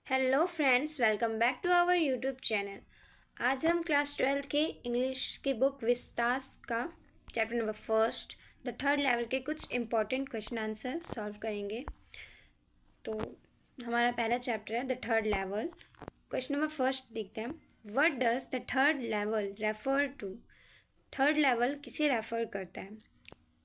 Hello friends, welcome back to our YouTube channel. आज हम class 12 के इंग्लिश की बुक विस्तास का chapter number first the third level के कुछ इम्पॉर्टेंट क्वेश्चन आंसर सॉल्व करेंगे। तो हमारा पहला चैप्टर है the third level. Question number first देखते हैं। What does the third level refer to? Third level किसे रेफर करता है?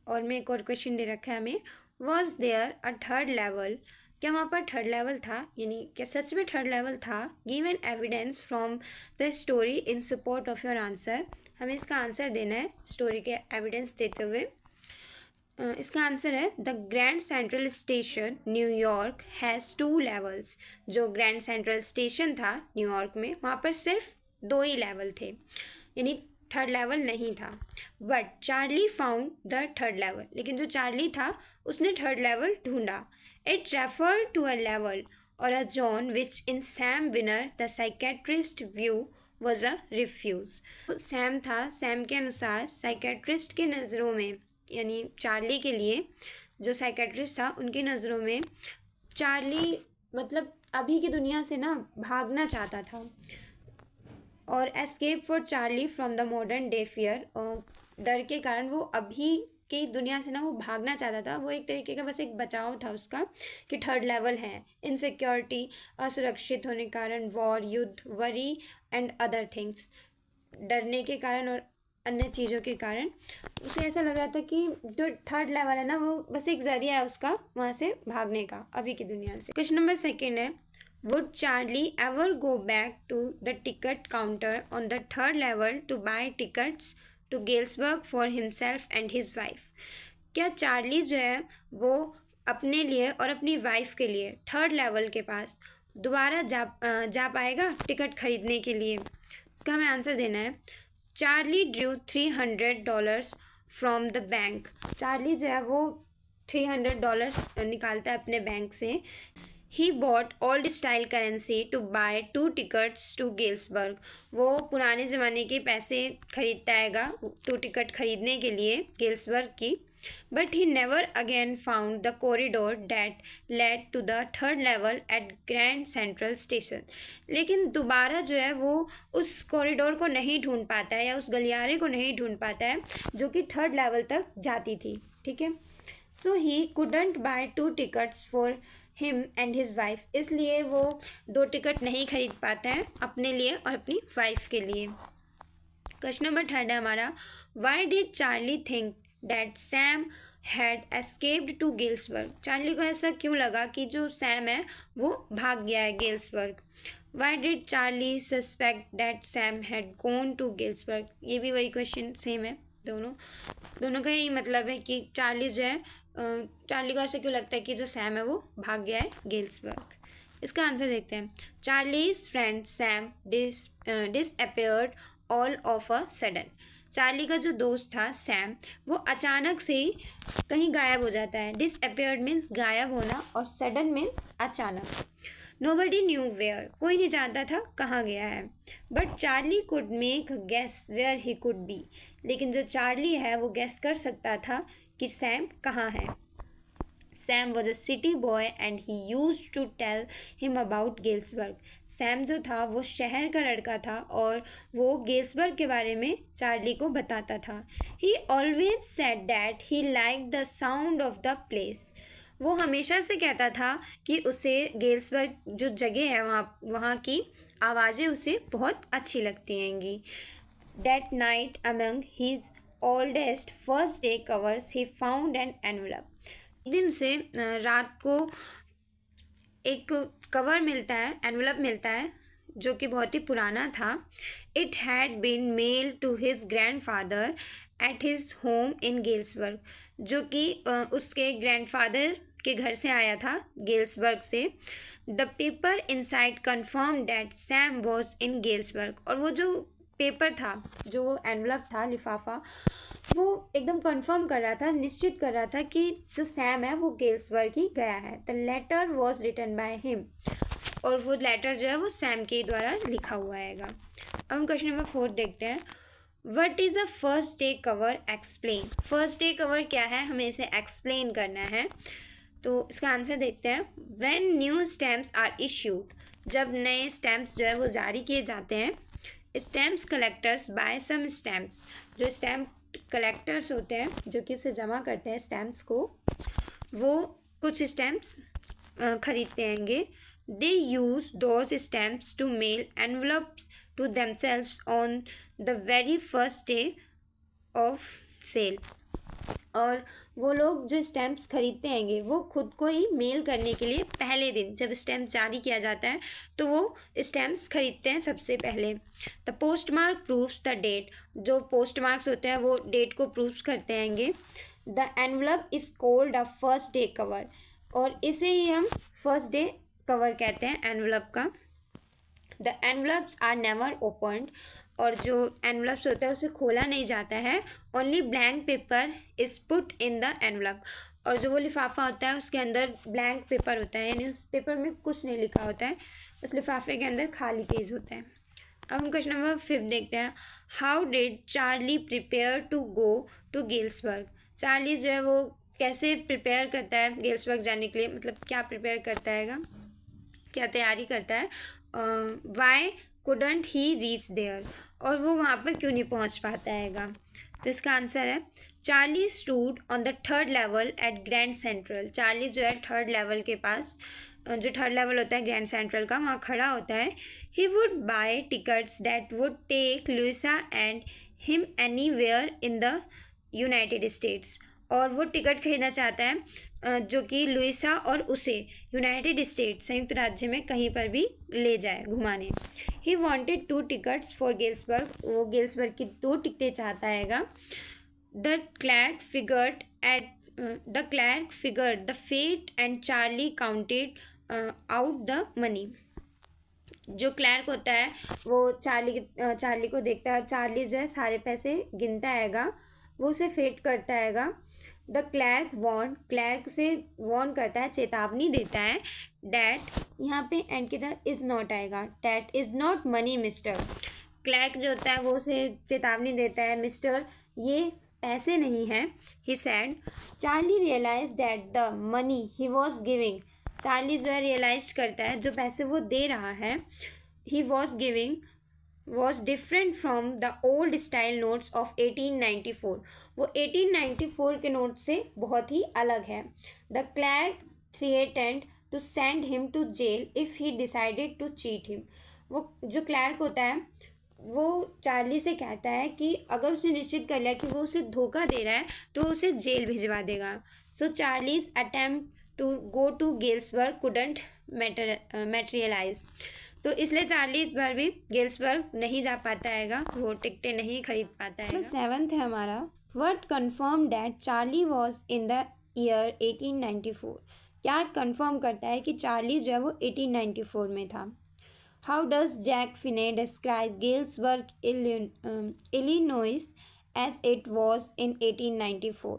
और में एक और क्वेश्चन दे रखा है हमें, was there a third level? क्या वहाँ पर थर्ड लेवल था, यानी क्या सच में थर्ड लेवल था? Give an evidence from the story in support of your answer. हमें इसका आंसर देना है स्टोरी के एविडेंस देते हुए। इसका आंसर है the grand Central station New York has 2 levels. जो ग्रैंड सेंट्रल स्टेशन था न्यूयॉर्क में, वहाँ पर सिर्फ 2 ही लेवल थे, यानी थर्ड लेवल नहीं था। But Charlie found the third level, लेकिन जो चार्ली था उसने थर्ड लेवल ढूंढा। It refer to a level और a zone which in Sam Weiner the psychiatrist view was a refuge. Sam था, सैम के अनुसार साइकेट्रिस्ट के नज़रों में, यानी चार्ली के लिए जो साइकेट्रिस्ट था उनकी नज़रों में चार्ली मतलब अभी की दुनिया से ना भागना चाहता था। और escape for Charlie from the modern day fear, और डर के कारण वो अभी की दुनिया से ना वो भागना चाहता था। वो एक तरीके का बस एक बचाव था उसका कि थर्ड लेवल है। इनसिक्योरिटी, असुरक्षित होने के कारण, वॉर, युद्ध, वरी एंड अदर थिंग्स, डरने के कारण और अन्य चीज़ों के कारण उसे ऐसा लग रहा था कि जो थर्ड लेवल है ना वो बस एक जरिया है उसका वहाँ से भागने का अभी की दुनिया से। क्वेश्चन नंबर सेकेंड है, would Charlie ever go back to the ticket counter on the third level to buy tickets to Galesburg for himself and his wife? क्या चार्ली जो है वो अपने लिए और अपनी वाइफ के लिए थर्ड लेवल के पास दोबारा जा पाएगा टिकट खरीदने के लिए? इसका हमें आंसर देना है। Charlie drew $300 from the bank. Charlie जो है वो $300 निकालता है अपने बैंक से। ही bought old style currency to buy 2 tickets to Galesburg. वो पुराने ज़माने के पैसे खरीदता हैगा 2 टिकट खरीदने के लिए गेल्सबर्ग की। But he never again found the corridor that led to the third level at Grand Central station. लेकिन दोबारा जो है वो उस कॉरिडोर को नहीं ढूंढ पाता है या उस गलियारे को नहीं ढूंढ पाता है जो कि थर्ड लेवल तक जाती थी। ठीक है, so he couldn't buy 2 tickets for him and his wife. इसलिए वो 2 टिकट नहीं खरीद पाता है अपने लिए और अपनी वाइफ के लिए। क्वेश्चन नंबर थर्ड है हमारा, why did Charlie think that Sam had escaped to Galesburg? Charlie को ऐसा क्यों लगा कि जो सैम है वो भाग गया है Galesburg? Why did Charlie suspect that Sam had gone to Galesburg? ये भी वही क्वेश्चन सेम है, दोनों दोनों का यही मतलब है कि चार्ली जो है चार्ली को ऐसा क्यों लगता है कि जो सैम है वो भाग गया है गेल्सबर्ग? इसका आंसर देखते हैं। Charlie's friend Sam disappeared all of a sudden. Charlie का जो दोस्त था सैम वो अचानक से ही कहीं गायब हो जाता है। डिसअपियर्ड मीन्स गायब होना और सडन मीन्स अचानक। नोबडी न्यू वेयर, कोई नहीं जानता था कहाँ गया है। But Charlie could make guess where he could be, लेकिन जो चार्ली है वो गेस कर सकता था कि सैम कहाँ है। Sam was a city boy and he use to tell him about Galesburg. Sam जो था वो शहर का लड़का था और वो गेल्सबर्ग के बारे में चार्ली को बताता था। ही always said that he like the sound of the place. वो हमेशा से कहता था कि उसे गेल्सबर्ग जो जगह है वहाँ की आवाज़ें उसे बहुत अच्छी लगती हैंगी। That night, among his oldest first day covers, he found an envelope. एक दिन से रात को एक कवर मिलता है, एनवलप मिलता है जो कि बहुत ही पुराना था। It had been mail to his grandfather at his home in Galesburg, जो कि उसके ग्रैंडफादर के घर से आया था गेल्सबर्ग से। The paper inside confirm that Sam was in Galesburg. और वो जो पेपर था, जो एनवलप था, लिफाफा, वो एकदम कंफर्म कर रहा था, निश्चित कर रहा था कि जो सैम है वो गेल्सबर्ग ही गया है। The letter was written by him, और वो लेटर जो है वो सैम के द्वारा लिखा हुआ हैगा। अब हम क्वेश्चन नंबर 4 देखते हैं। What is a first day cover explain? First day cover क्या है, हमें इसे एक्सप्लेन करना है। तो इसका आंसर देखते हैं। When new stamps are issued, जब नए स्टैम्प्स जो है वो जारी किए जाते हैं, स्टैम्प्स कलेक्टर्स बाय सम स्टैम्प्स, जो स्टैम्प कलेक्टर्स होते हैं जो कि उसे जमा करते हैं स्टैम्प्स को, वो कुछ स्टैम्प्स खरीदते हैंगे. They use those stamps to mail envelopes to themselves on the very first day of sale. और वो लोग जो स्टैम्प्स खरीदते हैंगे वो खुद को ही मेल करने के लिए पहले दिन जब स्टैम्प जारी किया जाता है तो वो स्टैम्प्स खरीदते हैं सबसे पहले. The post mark proves the date, जो पोस्ट मार्क्स होते हैं वो डेट को प्रूव्स करते हैंगे. The envelope is called a first day cover, और इसे ही हम फर्स्ट डे कवर कहते हैं एनवलप का. The envelopes are never opened, और जो एनवलप्स होता है उसे खोला नहीं जाता है. Only blank paper is put in the envelope, और जो वो लिफाफा होता है उसके अंदर ब्लैंक पेपर होता है, यानी उस पेपर में कुछ नहीं लिखा होता है, उस लिफाफे के अंदर खाली पेज होता है. अब हम क्वेश्चन नंबर 5 देखते हैं. How did Charlie prepare to go to Galesburg. Charlie जो है वो कैसे प्रिपेयर करता है गेल्सबर्ग जाने के लिए, मतलब क्या प्रिपेयर करता है, क्या तैयारी करता है. Why couldn't he reach there, और वो वहाँ पर क्यों नहीं पहुँच पाता हैगा. तो इसका आंसर है Charlie stood on the third level at Grand Central. Charlie जो है थर्ड लेवल के पास, जो थर्ड लेवल होता है ग्रैंड सेंट्रल का, वहाँ खड़ा होता है. He would buy tickets that would take Louisa and him anywhere in the United States, और वो टिकट खरीदना चाहता है जो कि लुइसा और उसे यूनाइटेड स्टेट्स संयुक्त राज्य में कहीं पर भी ले जाए घुमाने. He wanted 2 tickets for Galesburg, वो गेल्सबर्ग की 2 टिकटें चाहता हैगा. The clerk figured the fare and Charlie counted out the money. जो क्लर्क होता है वो चार्ली को देखता है, और चार्ली जो है सारे पैसे गिनता हैगा, वो उसे फेट करता हैगा. द क्लर्क से वॉर्न करता है, चेतावनी देता है. डैट, यहाँ पे एंड की तरह इज़ नॉट आएगा. That is not money mister. Clerk जो होता है वो उसे चेतावनी देता है, मिस्टर ये पैसे नहीं हैं. He said. Charlie realize that the money he was giving. Charlie जो है रियलाइज करता है जो पैसे वो दे रहा है, ही was giving was different from the old style notes of 1894. वो 1894 के नोट से बहुत ही अलग है. The clerk threatened to send him to jail if he decided to cheat him. वो जो क्लर्क होता है वो चार्ली से कहता है कि अगर उसने निश्चित कर लिया कि वो उसे धोखा दे रहा है तो उसे जेल भिजवा देगा. So Charlie's attempt to go to Galesburg couldn't materialize. तो इसलिए चार्ली इस बार भी गेल्सबर्ग नहीं जा पाता हैगा, वो टिकटें नहीं खरीद पाता है. 7th है हमारा. What confirm that Charlie was in the year 1894. क्या कन्फर्म करता है कि चार्ली जो है वो 1894 में था. How does Jack Finney describe Galesburg Illinois as it was in 1894.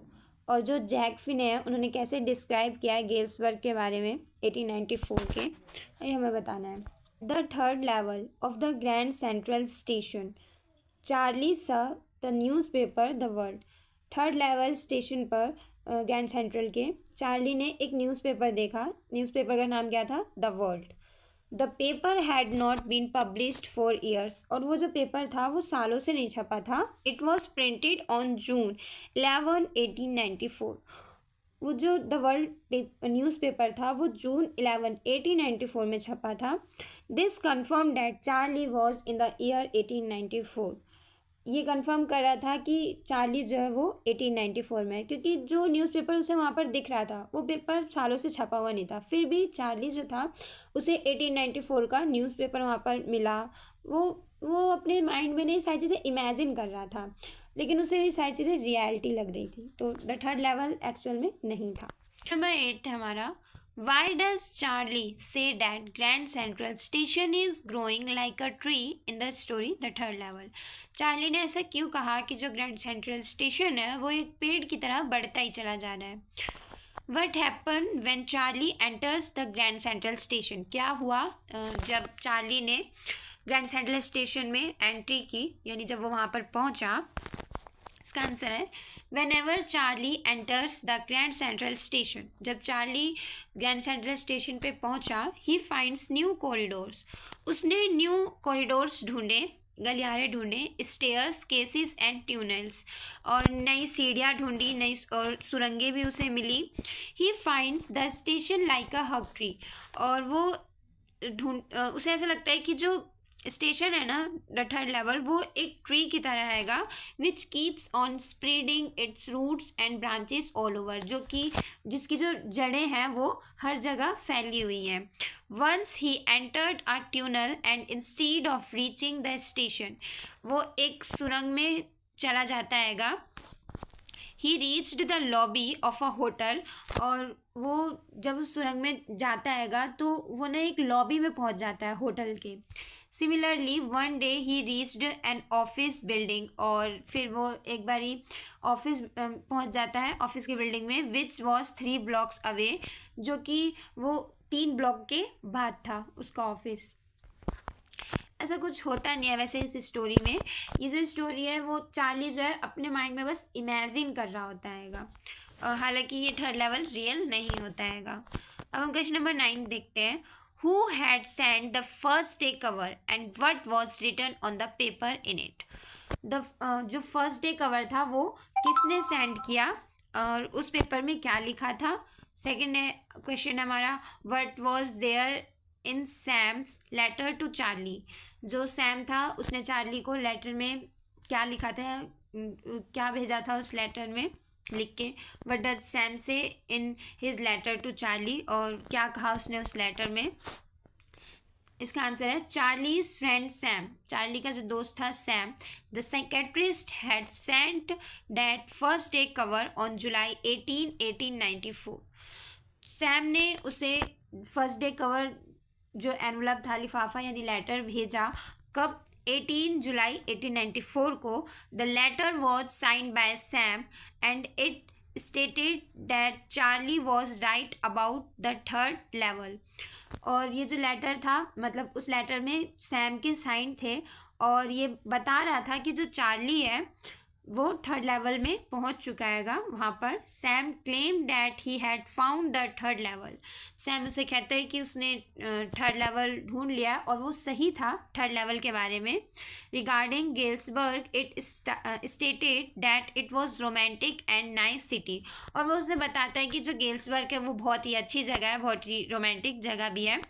और जो जैक फिने है उन्होंने कैसे डिस्क्राइब किया है गेल्सबर्ग के बारे में 1894 के, ये हमें बताना है. The third level of the Grand Central Station. Charlie saw the newspaper The World. Third level station पर ग्रैंड सेंट्रल के चार्ली ने एक न्यूज़पेपर देखा. न्यूज़पेपर का नाम क्या था? The World. The paper had not been published for years. और वो जो पेपर था वो सालों से नहीं छपा था. It was printed on June 11, 1894. वो जो द वर्ल्ड न्यूज़पेपर था वो जून 11, 1894 में छपा था. This confirm that Charlie was in the year 1894. ये कंफर्म कर रहा था कि चार्ली जो है वो 1894 में है, क्योंकि जो न्यूज़पेपर उसे वहाँ पर दिख रहा था वो पेपर सालों से छपा हुआ नहीं था. फिर भी चार्ली जो था उसे 1894 का न्यूज़पेपर वहाँ पर मिला. वो अपने माइंड में नहीं सारी चीज़ें इमेजिन कर रहा था, लेकिन उसे भी सारी चीज़ें रियलिटी लग रही थी. तो द थर्ड लेवल एक्चुअल में नहीं था. नंबर 8 है हमारा. Why does Charlie say that Grand Central Station is growing like a tree in the story The Third Level? Charlie ने ऐसा क्यों कहा कि जो ग्रैंड सेंट्रल स्टेशन है वो एक पेड़ की तरह बढ़ता ही चला जा रहा है. What happened when Charlie enters the Grand Central Station? क्या हुआ जब चार्ली ने ग्रैंड सेंट्रल स्टेशन में एंट्री की, यानी जब वो वहाँ पर पहुँचा. इसका आंसर है Whenever Charlie enters the Grand Central Station, जब चार्ली ग्रैंड सेंट्रल स्टेशन पे पहुंचा, he finds new corridors, उसने न्यू कॉरिडोर्स ढूंढे, गलियारे ढूंढे, स्टेयर्स, केसेस एंड ट्यूनल्स, और नई सीढ़ियाँ ढूंढी, नई और सुरंगें भी उसे मिली. He finds the station like a hug tree, और वो उसे ऐसा लगता है कि जो स्टेशन है ना, द थर्ड लेवल, वो एक ट्री की तरह हैगा, which keeps on spreading its roots and branches all over, जो कि जिसकी जो जड़ें हैं वो हर जगह फैली हुई हैं. Once he entered a tunnel and instead of reaching the station, वो एक सुरंग में चला जाता हैगा. He reached the lobby of a hotel, और वो जब उस सुरंग में जाता हैगा तो वो ना एक लॉबी में पहुंच जाता है होटल के. Similarly one day he reached an office building, और फिर वो एक बारी ऑफिस पहुंच जाता है, ऑफिस की बिल्डिंग में, विच वॉज 3 blocks अवे, जो कि वो 3 ब्लॉक के बाद था उसका ऑफिस. ऐसा कुछ होता नहीं है वैसे इस स्टोरी में. ये जो स्टोरी है वो चार्ली जो है अपने माइंड में बस इमेजिन कर रहा होता हैगा, हालांकि ये थर्ड लेवल रियल नहीं होता हैगा. अब हम क्वेश्चन नंबर 9 देखते हैं. Who had sent the first day cover and what was written on the paper in it? जो फर्स्ट डे कवर था वो किसने सेंड किया और उस पेपर में क्या लिखा था. सेकेंड क्वेश्चन हमारा, what was there in Sam's letter to Charlie? जो सैम था उसने चार्ली को लेटर में क्या लिखा था, क्या भेजा था उस लेटर में लिख के. What does Sam say in his letter to Charlie, और क्या कहा उसने उस लेटर में. इसका आंसर है चार्लीज फ्रेंड सैम, चार्ली का जो दोस्त था Sam. The psychiatrist had sent that first day cover on July 18, 1894. Sam ने उसे फर्स्ट डे कवर जो एनवलप था, लिफाफा यानी लेटर, भेजा कब, 18 जुलाई 1894 को. The letter was signed by Sam and it stated that Charlie was right about the third level. और ये जो लेटर था, मतलब उस लेटर में सैम के साइन थे, और ये बता रहा था कि जो चार्ली है वो थर्ड लेवल में पहुंच चुका हैगा वहाँ पर. Sam claim that he had found the third level. Sam उसे कहता है कि उसने थर्ड लेवल ढूंढ लिया और वो सही था थर्ड लेवल के बारे में. Regarding Galesburg it stated that it was romantic and nice city, और वो उसे बताता है कि जो गेल्सबर्ग है वो बहुत ही अच्छी जगह है, बहुत ही रोमांटिक जगह भी है.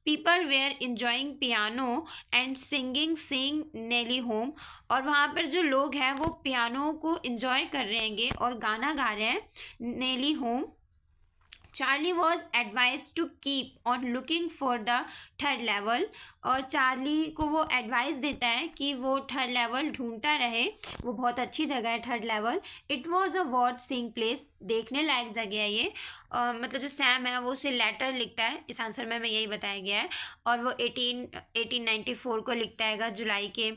People were enjoying piano and sing Nellie home, और वहाँ पर जो लोग हैं वो पियानो को इंजॉय कर रहे हैं और गाना गा रहे हैं, Nellie home. Charlie was advise to keep on looking for the third level, और चार्ली को वो एडवाइस देता है कि वो थर्ड लेवल ढूंढता रहे, वो बहुत अच्छी जगह है third level. It was a worth seeing place, देखने लायक जगह है ये. मतलब जो सैम है वो उसे लेटर लिखता है, इस आंसर में हमें यही बताया गया है, और वो 1894 को लिखता है जुलाई के,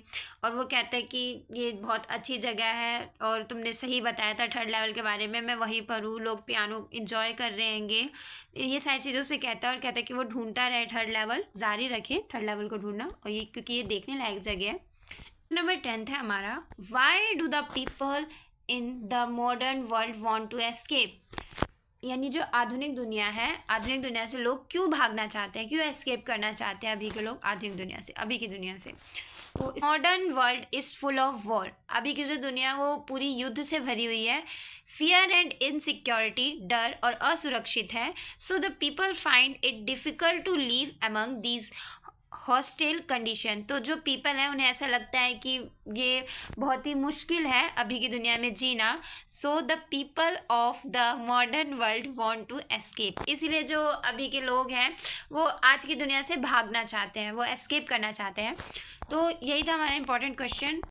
और वो कहता है कि ये बहुत अच्छी जगह है और तुमने सही बताया था थर्ड लेवल के बारे में, मैं वहीं पर हूँ, लोग पियानो इंजॉय कर रहे हैंगे, ये सारी चीज़ों से कहता है. और कहता है कि वो ढूंढता रहे थर्ड लेवल, जारी रखे थर्ड लेवल को ढूंढना, और ये क्योंकि ये देखने लायक जगह है. नंबर 10 है हमारा, why do the people in the modern world want to escape. यानी जो आधुनिक दुनिया है, आधुनिक दुनिया से लोग क्यों भागना चाहते हैं, क्यों एस्केप करना चाहते हैं अभी के लोग आधुनिक दुनिया से, अभी की दुनिया से. तो modern world is full of war, अभी की जो दुनिया वो पूरी युद्ध से भरी हुई है. फियर एंड इनसिक्योरिटी, डर और असुरक्षित है. So the people find it difficult to live among these hostile condition. तो जो पीपल हैं उन्हें ऐसा लगता है कि ये बहुत ही मुश्किल है अभी की दुनिया में जीना. So the people of the modern world want to escape, इसीलिए जो अभी के लोग हैं वो आज की दुनिया से भागना चाहते हैं, वो एस्केप करना चाहते हैं. तो यही था हमारा इंपॉर्टेंट क्वेश्चन.